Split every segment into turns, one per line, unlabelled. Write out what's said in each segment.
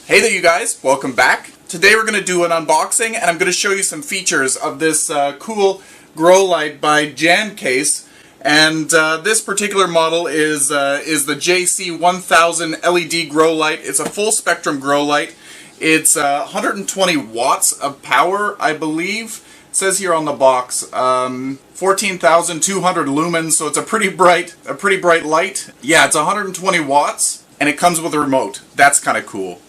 Hey there you guys, welcome back. Today we're going to do an unboxing and I'm going to show you some features of this cool grow light by Jandcase. And this particular model is the JC1000 LED grow light. It's a full spectrum grow light. It's 120 watts of power, I believe. It says here on the box, 14,200 lumens, so it's a pretty bright light. Yeah, it's 120 watts and it comes with a remote. That's kind of cool.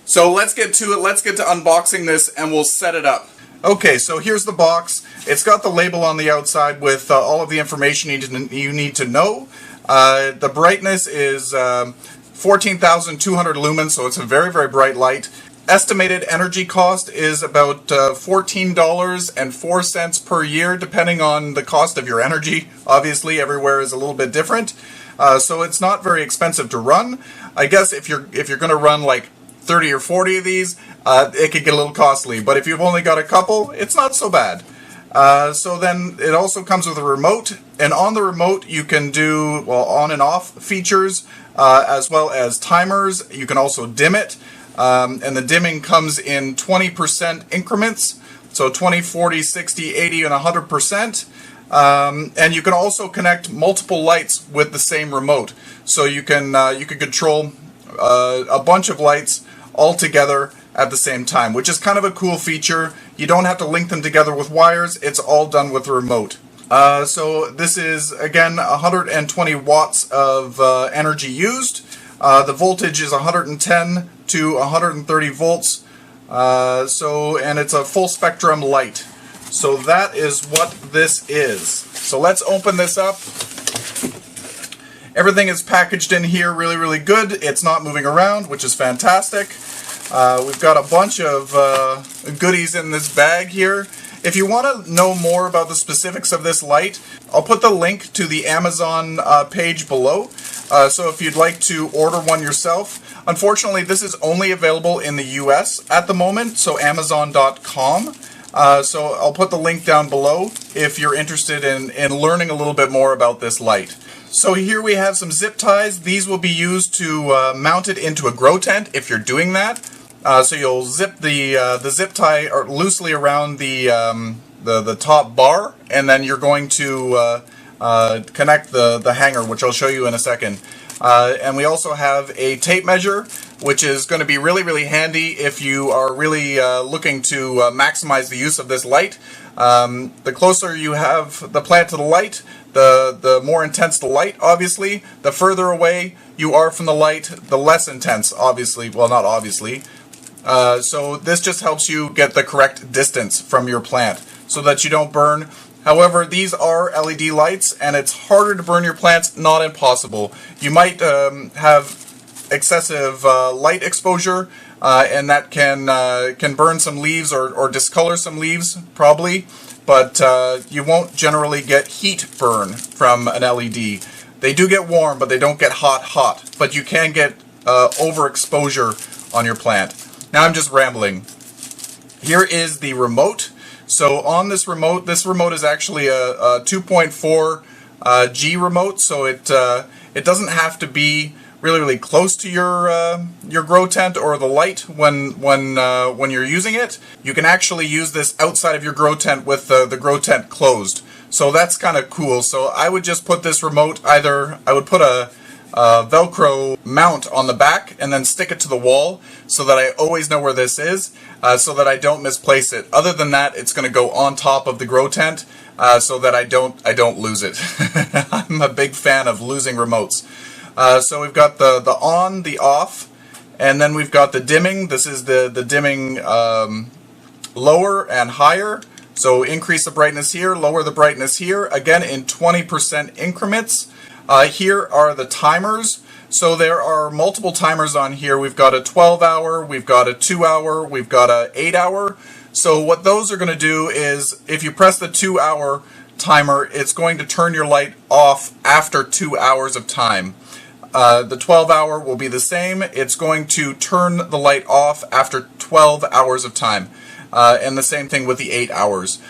So let's get to it. Let's get to unboxing this and we'll set it up. Okay, so here's the box. It's got the label on the outside with all of the information you need to know. The brightness is 14,200 lumens, so it's a very, very bright light. Estimated energy cost is about $14.04 per year, depending on the cost of your energy. Obviously, everywhere is a little bit different. So it's not very expensive to run. I guess if you're going to run like 30 or 40 of these, it could get a little costly, but if you've only got a couple, it's not so bad. So then it also comes with a remote, and on the remote you can do, well, on and off features, as well as timers. You can also dim it, and the dimming comes in 20% increments, so 20, 40, 60, 80, and 100%. And you can also connect multiple lights with the same remote, so you can control a bunch of lights all together at the same time, which is kind of a cool feature. You don't have to link them together with wires. It's all done with the remote. So this is, again, 120 watts of energy used. The voltage is 110 to 130 volts. And it's a full spectrum light. So that is what this is. So let's open this up. Everything is packaged in here really, really good. It's not moving around, which is fantastic. We've got a bunch of goodies in this bag here. If you want to know more about the specifics of this light, I'll put the link to the Amazon page below. So if you'd like to order one yourself. Unfortunately, this is only available in the US at the moment, so Amazon.com. So I'll put the link down below if you're interested in learning a little bit more about this light. So here we have some zip ties. These will be used to mount it into a grow tent if you're doing that. So you'll zip the zip tie loosely around the top bar, and then you're going to connect the hanger, which I'll show you in a second. And we also have a tape measure, which is going to be really, really handy if you are really looking to maximize the use of this light. The closer you have the plant to the light, the more intense the light, obviously. The further away you are from the light, the less intense, obviously. Well, not obviously. So this just helps you get the correct distance from your plant so that you don't burn. However, these are LED lights and it's harder to burn your plants, not impossible. You might have excessive light exposure and that can burn some leaves or discolor some leaves, probably. But you won't generally get heat burn from an LED. They do get warm, but they don't get hot. But you can get overexposure on your plant. Now I'm just rambling. Here is the remote. So on this remote is actually a 2.4 G remote, so it doesn't have to be really, really close to your grow tent or the light when you're using it. You can actually use this outside of your grow tent with the grow tent closed. So that's kind of cool. So I would just put this remote, I would put a Velcro mount on the back and then stick it to the wall so that I always know where this is, so that I don't misplace it. Other than that, it's going to go on top of the grow tent so that I don't lose it. I'm a big fan of losing remotes. So we've got the on, the off, and then we've got the dimming. This is the dimming lower and higher. So increase the brightness here, lower the brightness here, again in 20% increments. Here are the timers. So there are multiple timers on here. We've got a 12-hour, we've got a 2-hour, we've got a 8-hour. So what those are going to do is, if you press the 2-hour timer, it's going to turn your light off after 2 hours of time. The 12-hour will be the same. It's going to turn the light off after 12 hours of time. And the same thing with the 8 hours.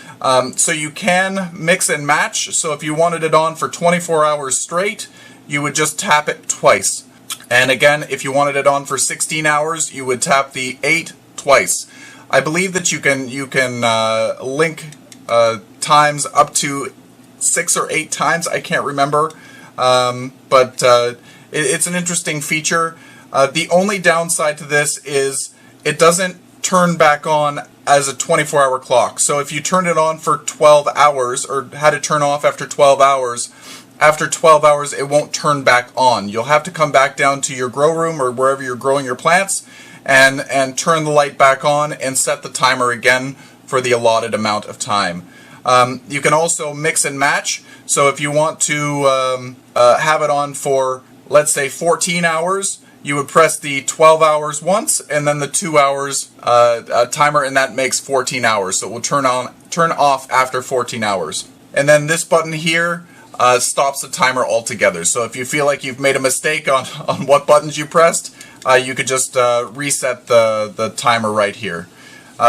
So you can mix and match. So if you wanted it on for 24 hours straight, you would just tap it twice. And again, if you wanted it on for 16 hours, you would tap the 8 twice. I believe that you can link times up to 6 or 8 times. I can't remember, but it's an interesting feature. The only downside to this is it doesn't turn back on as a 24-hour clock. So if you turned it on for 12 hours or had it turn off after 12 hours, after 12 hours it won't turn back on. You'll have to come back down to your grow room or wherever you're growing your plants and turn the light back on and set the timer again for the allotted amount of time. You can also mix and match. So if you want to have it on for, let's say, 14 hours, you would press the 12 hours once and then the 2 hours timer, and that makes 14 hours. So it will turn off after 14 hours. And then this button here stops the timer altogether. So if you feel like you've made a mistake on what buttons you pressed, you could just reset the timer right here.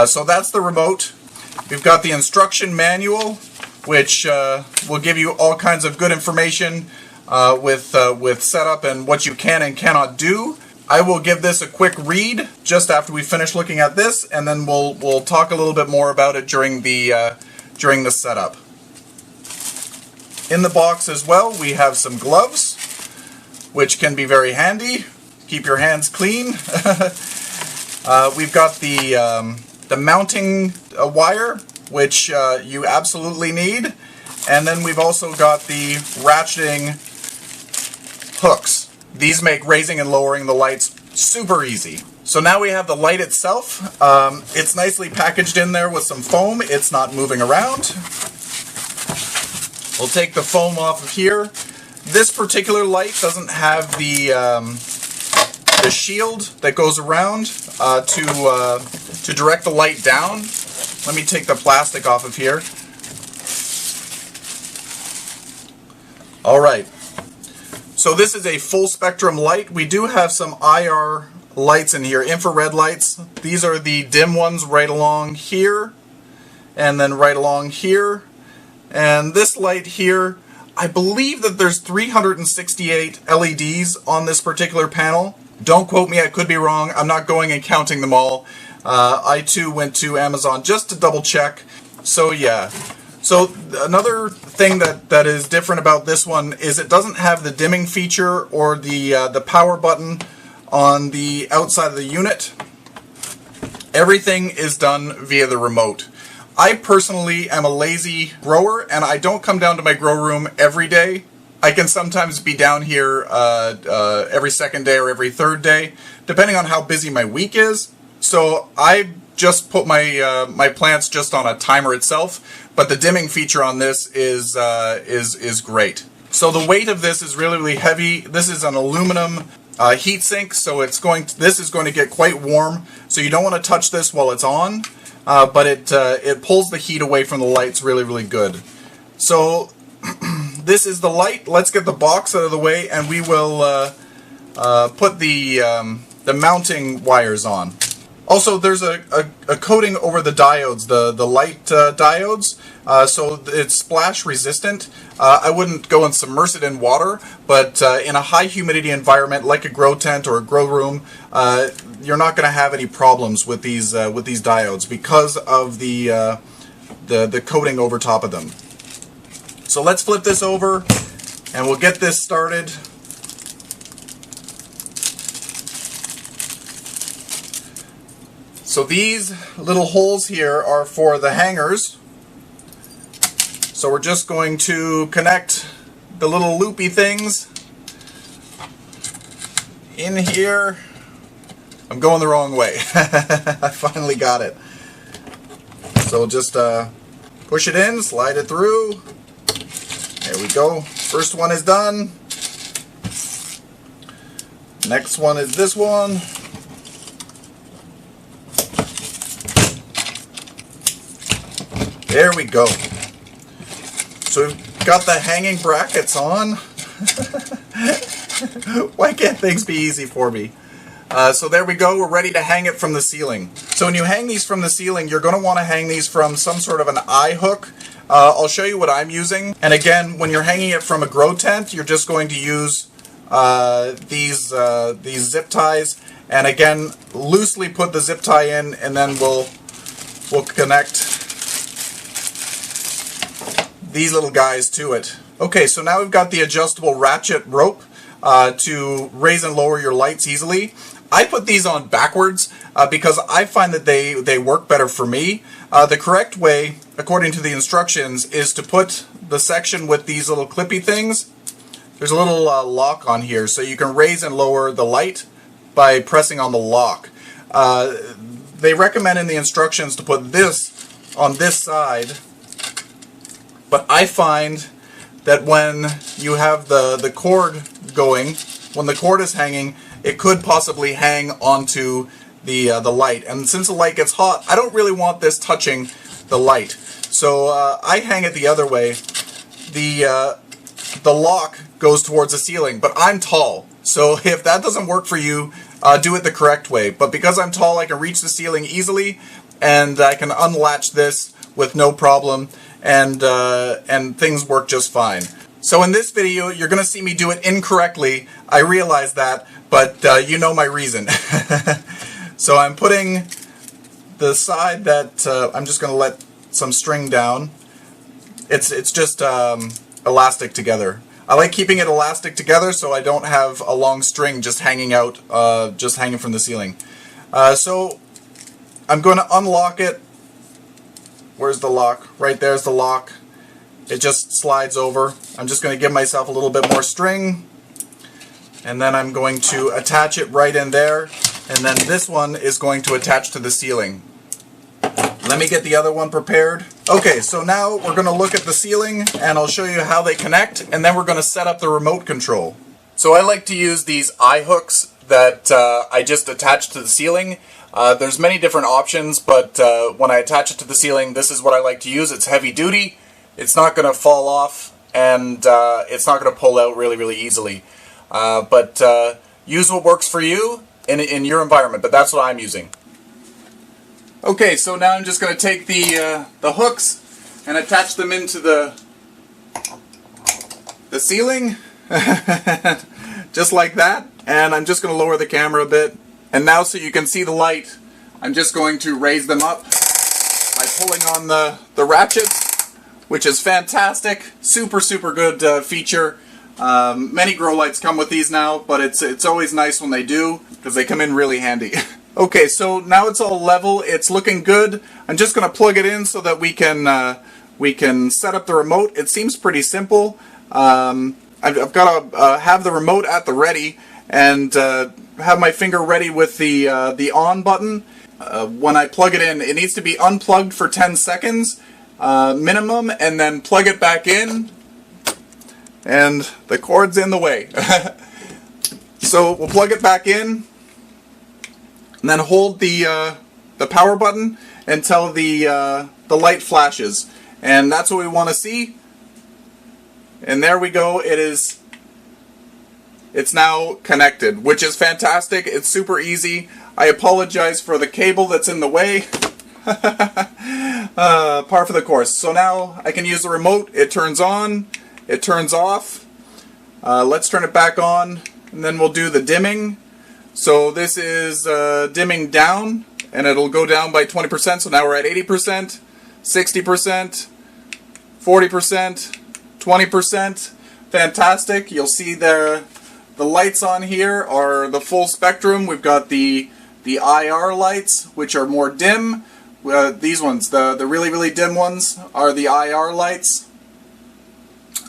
So that's the remote. We've got the instruction manual, which will give you all kinds of good information with setup and what you can and cannot do. I will give this a quick read just after we finish looking at this, and then we'll talk a little bit more about it during the setup. In the box as well, we have some gloves, which can be very handy. Keep your hands clean. We've got the mounting wire, which you absolutely need, and then we've also got the ratcheting hooks. These make raising and lowering the lights super easy. So now we have the light itself. It's nicely packaged in there with some foam. It's not moving around. We'll take the foam off of here. This particular light doesn't have the shield that goes around to direct the light down. Let me take the plastic off of here. All right. So this is a full spectrum light. We do have some IR lights in here, infrared lights. These are the dim ones right along here, and then right along here. And this light here, I believe that there's 368 LEDs on this particular panel. Don't quote me, I could be wrong. I'm not going and counting them all. I too went to Amazon just to double check. So yeah. So another thing that is different about this one is it doesn't have the dimming feature or the power button on the outside of the unit. Everything is done via the remote. I personally am a lazy grower, and I don't come down to my grow room every day. I can sometimes be down here every second day or every third day, depending on how busy my week is. So I just put my plants just on a timer itself, but the dimming feature on this is great. So the weight of this is really, really heavy. This is an aluminum heat sink, so this is going to get quite warm. So you don't want to touch this while it's on, but it pulls the heat away from the lights really, really good. So this is the light. Let's get the box out of the way, and we will put the mounting wires on. Also, there's a coating over the diodes, the light diodes, so it's splash resistant. I wouldn't go and submerge it in water, but in a high humidity environment like a grow tent or a grow room, you're not going to have any problems with these diodes because of the coating over top of them. So let's flip this over, and we'll get this started. So these little holes here are for the hangers. So we're just going to connect the little loopy things in here. I'm going the wrong way. I finally got it. So just push it in, slide it through. There we go. First one is done. Next one is this one. There we go. So we've got the hanging brackets on. Why can't things be easy for me? So there we go, we're ready to hang it from the ceiling. So when you hang these from the ceiling, you're going to want to hang these from some sort of an eye hook. I'll show you what I'm using. And again, when you're hanging it from a grow tent, you're just going to use these zip ties, and again loosely put the zip tie in, and then we'll connect these little guys to it. Okay, so now we've got the adjustable ratchet rope to raise and lower your lights easily. I put these on backwards because I find that they work better for me. The correct way, according to the instructions, is to put the section with these little clippy things. There's a little lock on here, so you can raise and lower the light by pressing on the lock. They recommend in the instructions to put this on this side, but I find that when you have the cord going, when the cord is hanging, it could possibly hang onto the light. And since the light gets hot, I don't really want this touching the light. So I hang it the other way. The lock goes towards the ceiling, but I'm tall. So if that doesn't work for you, do it the correct way. But because I'm tall, I can reach the ceiling easily, and I can unlatch this with no problem, and things work just fine. So in this video, you're going to see me do it incorrectly. I realize that, but you know my reason. So I'm putting the side that I'm just going to let some string down. It's just elastic together. I like keeping it elastic together so I don't have a long string just hanging out, just hanging from the ceiling. So I'm going to unlock it. Where's the lock? Right there's the lock. It just slides over. I'm just going to give myself a little bit more string, and then I'm going to attach it right in there, and then this one is going to attach to the ceiling. Let me get the other one prepared. Okay, so now we're going to look at the ceiling, and I'll show you how they connect, and then we're going to set up the remote control. So I like to use these eye hooks that I just attach to the ceiling. There's many different options, but when I attach it to the ceiling, this is what I like to use. It's heavy duty, it's not going to fall off, and it's not going to pull out really, really easily. But use what works for you in your environment, but that's what I'm using. Okay, so now I'm just going to take the hooks and attach them into the ceiling, just like that. And I'm just going to lower the camera a bit. And now, so you can see the light, I'm just going to raise them up by pulling on the ratchets, which is fantastic. Super, super good feature. Many grow lights come with these now, but it's always nice when they do, because they come in really handy. Okay, so now it's all level. It's looking good. I'm just going to plug it in so that we can set up the remote. It seems pretty simple. I've got to have the remote at the ready, and have my finger ready with the on button. When I plug it in, it needs to be unplugged for 10 seconds minimum, and then plug it back in, and the cord's in the way. So we'll plug it back in, and then hold the power button until the light flashes, and that's what we want to see. And there we go. It's now connected, which is fantastic. It's super easy. I apologize for the cable that's in the way. Par for the course. So now I can use the remote. It turns on, it turns off. Let's turn it back on, and then we'll do the dimming. So this is dimming down, and it'll go down by 20%. So now we're at 80%, 60%, 40%, 20%. Fantastic. You'll see the lights on here are the full spectrum. We've got the IR lights, which are more dim. These ones, the really, really dim ones, are the IR lights.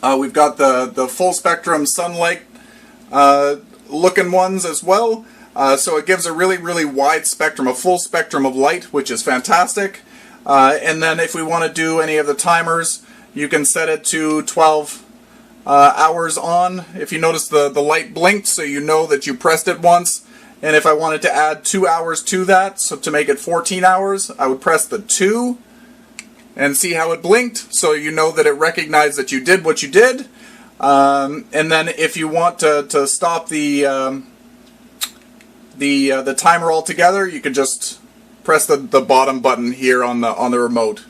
We've got the full spectrum sunlight looking ones as well. So it gives a really, really wide spectrum, a full spectrum of light, which is fantastic. And then if we want to do any of the timers, you can set it to 12 hours on. If you notice the light blinked, so you know that you pressed it once. And if I wanted to add 2 hours to that, so to make it 14 hours, I would press the 2 and see how it blinked, so you know that it recognized that you did what you did. And then if you want to stop the timer altogether, you can just press the bottom button here on the remote.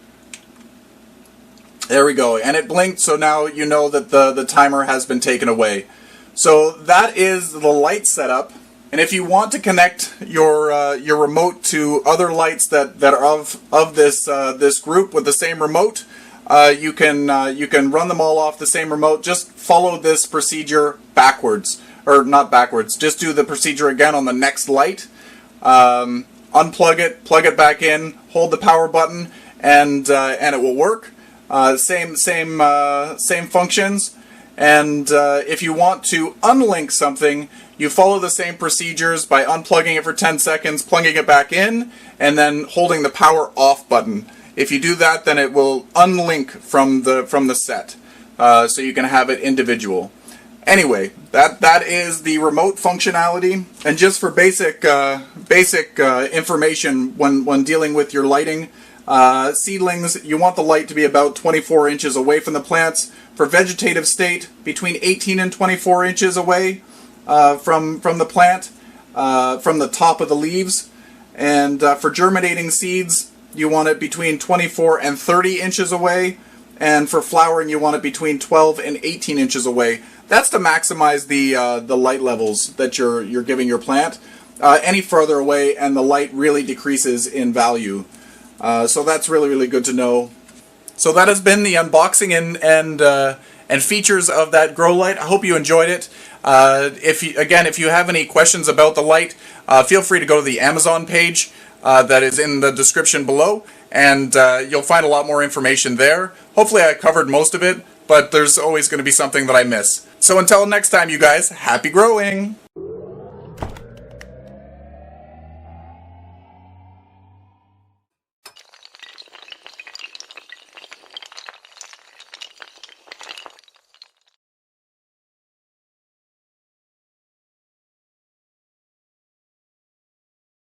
There we go, and it blinked, so now you know that the timer has been taken away. So that is the light setup. And if you want to connect your remote to other lights that are of this group with the same remote, you can run them all off the same remote. Just follow this procedure backwards, or not backwards. Just do the procedure again on the next light. Unplug it, plug it back in, hold the power button, and it will work. Same functions. And if you want to unlink something, you follow the same procedures by unplugging it for 10 seconds, plugging it back in, and then holding the power off button. If you do that, then it will unlink from the set, so you can have it individual. Anyway, that is the remote functionality. And just for basic information when dealing with your lighting, seedlings, you want the light to be about 24 inches away from the plants. For vegetative state, between 18 and 24 inches away from the plant, from the top of the leaves. And for germinating seeds, you want it between 24 and 30 inches away. And for flowering, you want it between 12 and 18 inches away. That's to maximize the light levels that you're giving your plant. Any further away, and the light really decreases in value. So that's really, really good to know. So that has been the unboxing and features of that grow light. I hope you enjoyed it. If you have any questions about the light, feel free to go to the Amazon page that is in the description below, and you'll find a lot more information there. Hopefully I covered most of it, but there's always going to be something that I miss. So until next time, you guys, happy growing!